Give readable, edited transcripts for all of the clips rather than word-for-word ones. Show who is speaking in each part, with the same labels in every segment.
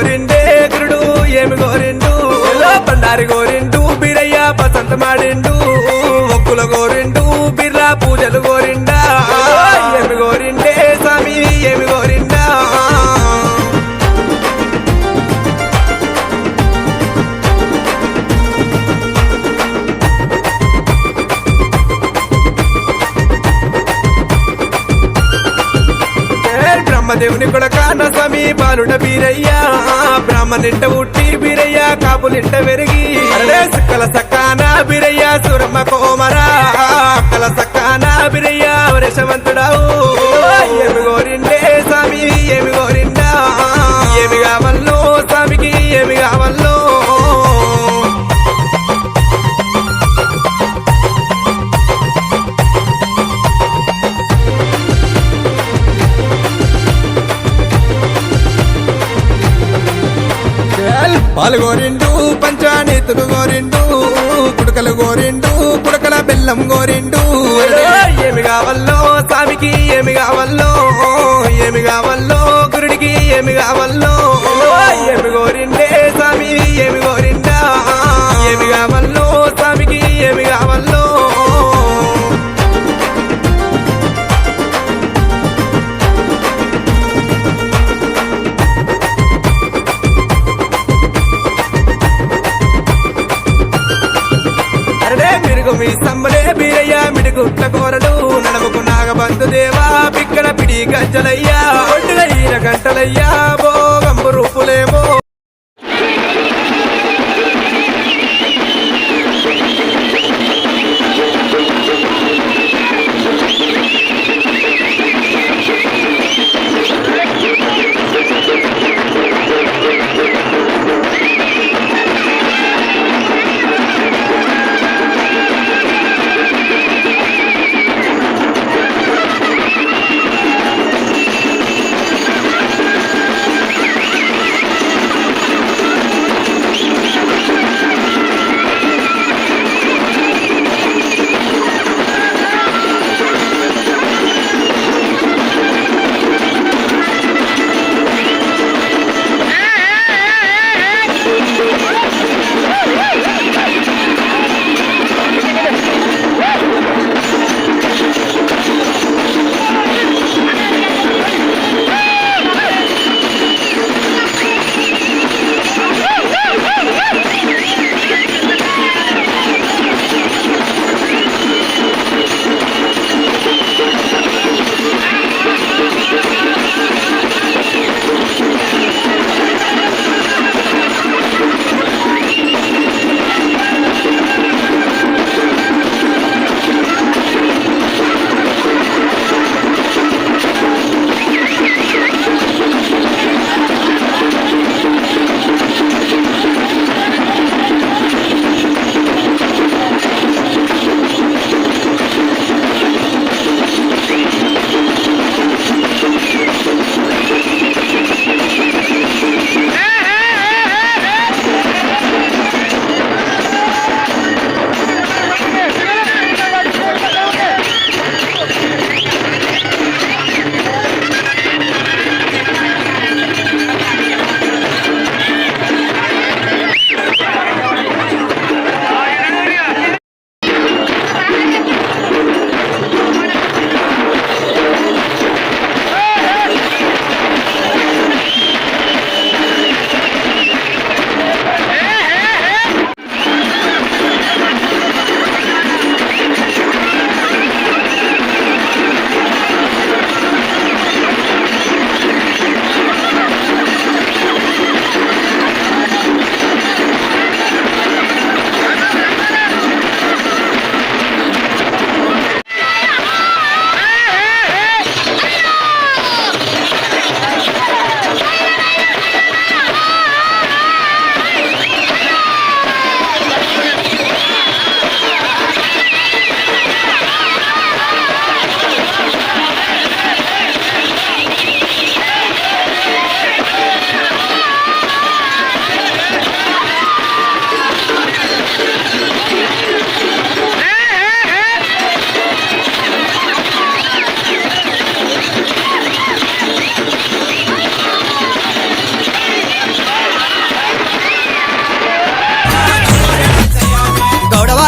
Speaker 1: గోరిండే గురుడు ఏమి గోరిండు బండారి గోరిండు బీరయ్య పసంత మాడిండు ఒక్కుల గోరిండు బిర్లా పూజలు గోరిండా ఏమి గోరిండే స్వామి ఏమి గోరిండా బ్రహ్మదేవుని కొడక నా స్వామి బాలుడ బీరయ్యా బ్రాహ్మణింట ఉట్టి బీరయ్య కాపులింట వెరిగి సక్కల సక్కాన బీరయ్య సురమ్మ కోమరా అక్కల సక్కాన బీరయ్య వరేశవంతుడావు ఏమి గోరిండే స్వామి ఏమి గోరిండా ఏమి కావల్లో స్వామికి ఏమి కావల్లో పాలు గోరిండు పంచానీతులు గోరిండు కుడకలు గోరిండు కుడకల బెల్లం గోరిండు ఏమి కావల్లో స్వామికి ఏమి కావల్లో ఏమి కావల్లో గురుడికి ఏమి కావల్లో ఏమి గోరిండే స్వామి ఏమి గోరిండా ఏమి కావల్లో స్వామికి ఏమి కావల్లో మీ సమ్మలే బీరయ్య మిడిగుట్ల కోరలు నడముకు నాగబంధు దేవా పిక్కల పిడి గజ్జలయ్యా ఒడ్డుగా ఈన గంటలయ్యా భోగంబు రూపులేమో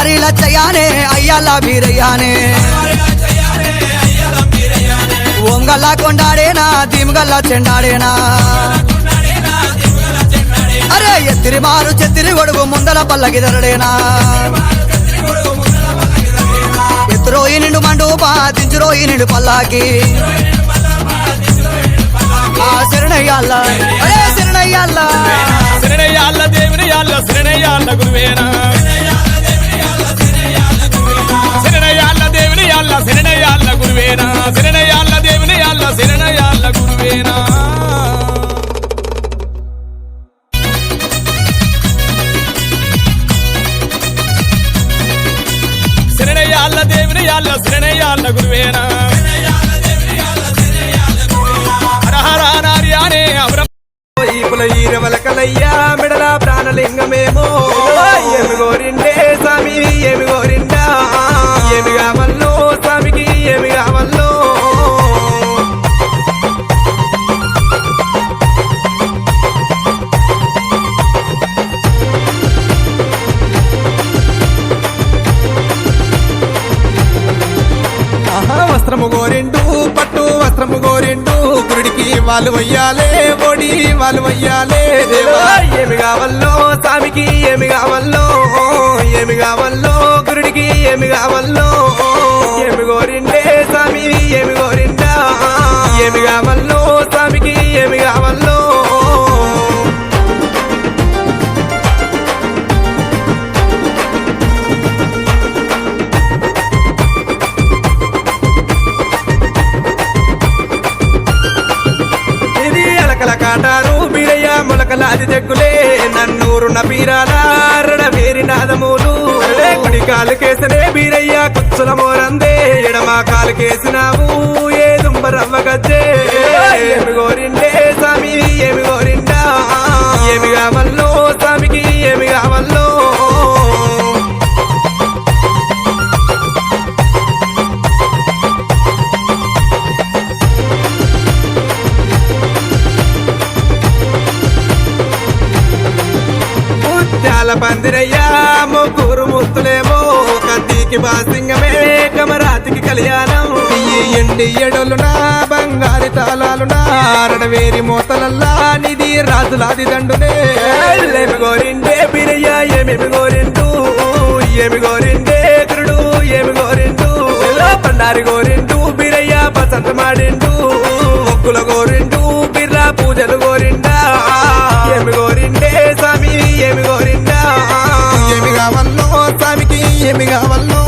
Speaker 2: బండారి లచ్చయ్యానే అయ్యాల బీరయ్యానే ఓంగల్లా కొండాడేనా దీమగల్లా చెండాడేనా అరే ఎత్తిరి మారు చెత్తిరి గొడుగు ముందల పల్లకిదరడేనా ఎత్తురోయి నిండు మండూపా దించురోయి నిండు పల్లాకి ఆ శరణయ్యాల అరే శరణయ్యాల
Speaker 3: శరణయ్యాళ్ళ దేవుని యాళ్ళ శరణయ్యాళ్ళ గురువేనా శరణయ్యాళ్ళ దేవుని యాళ్ళ శరణయ్యాళ్ళ గురువేనా శరణయ్యాళ్ళ దేవుని యాళ్ళ శరణయ్యాళ్ళ గురువేనా శరణయ్యాళ్ళ దేవుని యాళ్ళ శరణయ్యాళ్ళ గురువేనా హరహర నార్యానే అవరం
Speaker 1: ఈపుల ఈరవలకలయ్యా మెడల ప్రాణలింగమేమో ఏమి గోరిండే స్వామి ఏమి గోరిండా ఏమి కావల్లో స్వామికి ఏమి కావల్లో వస్త్రము గోరిండు పట్టు వస్త్రము గోరిండు గురుడికి వాళ్ళు వయ్యాలే ఓడి వాళ్ళు వయ్యాలే దేవా ఏమి కావల్లో స్వామికి ఏమి కావల్లో ఏమి కావల్లో గురుడికి ఏమి కావల్లో ఏమి గోరిండే స్వామి ఏమి గోరిండా ఏమి కావల్లో స్వామికి ఏమి కావల్లో కాటారు బీరయ్య మొలకలాది జగ్గులే నన్నూరున్న బీరాల వేరి నాదములు కుడి కాలు కేసనే బీరయ్య కుచ్చుల మోరందే ఎడమ కాలు కేసినావు ఏ దుంబరవ్వ గజ్జే ఏమి గోరిండే స్వామి ఏమి గోరిండా ఏమి కావల్లో స్వామికి ఏమి కావల్లో పందిరయ్యా ముగ్గురు ముత్తులేమో కత్తికి బాసింగమే కమరాతికి కళ్యాణం ఎండి ఎడలునా బంగారి తాళాలునా అరడవేరి మోతలల్లా నిధి రాజులాది దండునే ఏమి గోరిండే బిరయ్యా ఏమేమి గోరిండు ఏమి గోరిండే గురుడు ఏమి గోరిండు బండారి గోరిండు బిరయ్య బసంత మాడిండు ఒక్కుల గోరిండు బిర్రా పూజలు గోరిండా ఏమి గోరిండే స్వామి ఏమి గోరిండా ఏమి కావల్లో స్వామికి ఏమి కావల్లో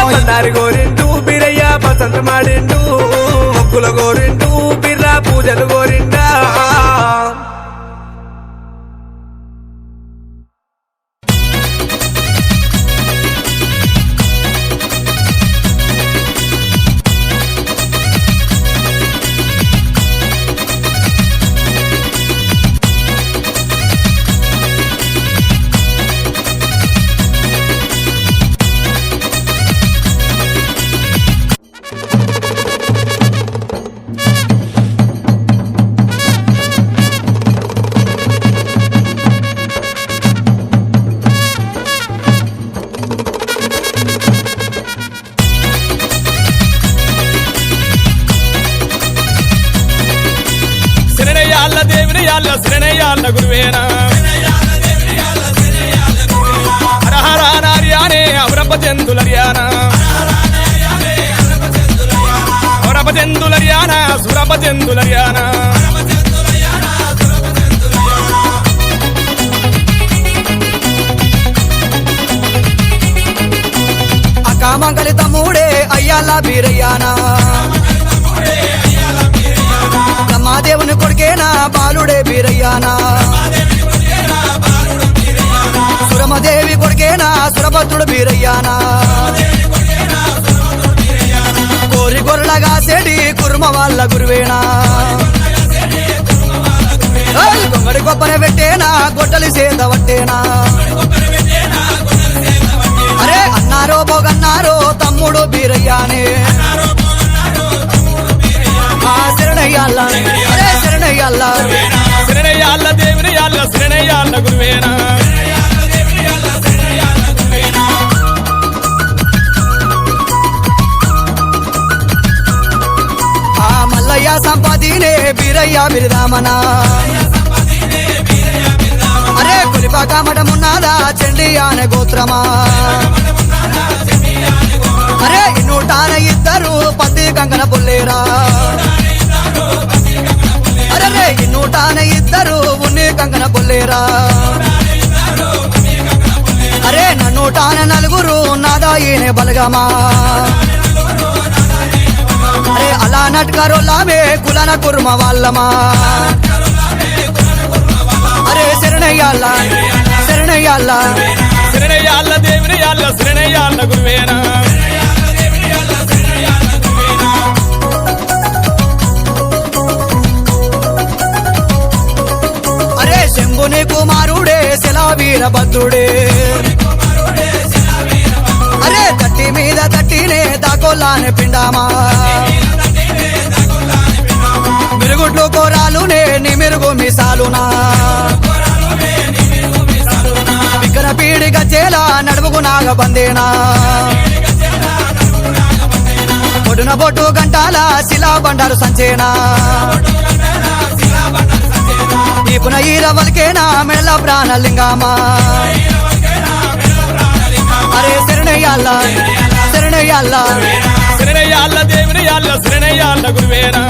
Speaker 1: బండారి గోరిండు బిరయ్య బసంత మాడిండు ఒక్కుల గోరిండు బిర్రా పూజలు గోరిండా
Speaker 3: శరణయ్యాళ్ళ గురువేనా హరహర నార్యానే అవరప జంతులర్యానా అవరప జంతులర్యానా సురప జంతులర్యానా
Speaker 2: అకామంగలి తమ్ముడే అయ్యాల బీరయ్యానా బ్రహ్మాదేవుని కొడుకేనా బాలుడే బీరయ్యానా సురమదేవి కొడుకేనా సురభద్రుడు బీరయ్యానా కోరి గొర్రెలగా సెడి కుర్మ వాళ్ళ గురువేనా గొంగడి గొప్పన పెట్టేనా గొడ్డలి సేద పట్టేనా అరే అన్నారో పోగన్నారో తమ్ముడు బీరయ్యానే శరణయ్యాళ్ళ అరే శరణయ్యాళ్ళ
Speaker 3: శరణయ్యాళ్ళ దేవుని యాళ్ళ శరణయ్యాళ్ళ గురువేనా
Speaker 2: కమటమున్నదా చండి అనే గోత్రమా అరే నూటాన ఇద్దరు పత్తి కంకణ పుల్లేరా అరే నూటాన ఇద్దరు ఉన్ని కంకణ పుల్లేరా అరే నూటాన నలుగురు నాదా ఈయన బలగమా అరే అలా నట్కరోలామే కులన కుర్మ వాళ్ళమా అరే శరణయ్యాల శరణయ్యాల
Speaker 3: శరణయ్యాళ్ళ దేవునియాళ్ళ శరణయ్యాళ్ళ గురువేనా
Speaker 2: అరే శంభుని కుమారుడే శిలా వీరభద్రుడే అరే తట్టి మీద తట్టినే దాకోలానే పిండామా మిరుగుడ్లు కోరాలునే నిమిరుగు మిసాలునా వికర పీడి గచ్చేలా నడుముకు నాగబందేనా పొడున బొట్టు గంటాల శిలా బండారు సంచేనా ఈపున ఈరవల్కేనా మెళ్ళ ప్రాణలింగమా అరే శరణయ్యాల శరణయ్యాల
Speaker 3: శరణయ్యాళ్ళ దేవునియాళ్ళ శరణయ్యాళ్ళ గురువేనా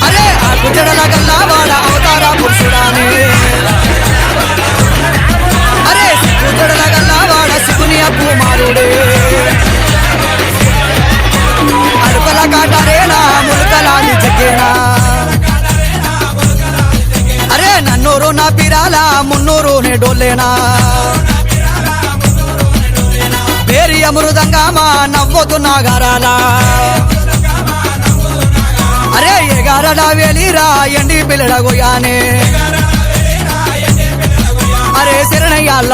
Speaker 2: అరే ఆ కుజడల గల్లావాడ అవతార పురుషుడానే అరే కుజడల గల్లావాడ శివుని కుమారుడే అరుకల కాటారేనా ములుకలాని జగ్గేనా అరే నన్నూరు నా పిరాల మున్నూరు నే డోలేనా పేరి అమృదంగామా నవ్వొద్దు నాగారాలా అరే ఎగారడా వేలిరా ఎండి పిల్లడగోయానే అరే శరణయ్యాల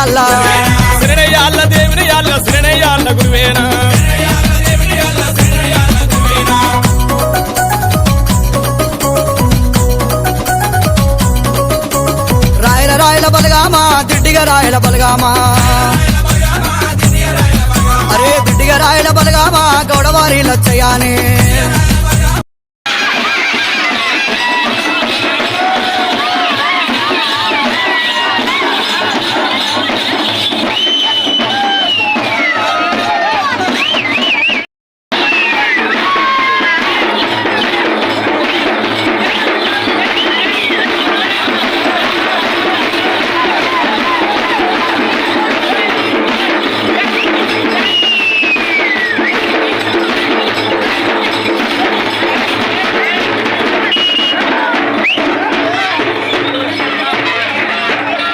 Speaker 2: యాళ్ళ
Speaker 3: శరణయ్యాళ్ళ దేవుని యాళ్ళ శరణయ్యాళ్ళ గురువేనా
Speaker 2: రాయల రాయల బలగామా దిడ్డిగా రాయల బలగామా అరే దిడ్డిగా రాయల బలగామా గౌడవారి లచ్చయానే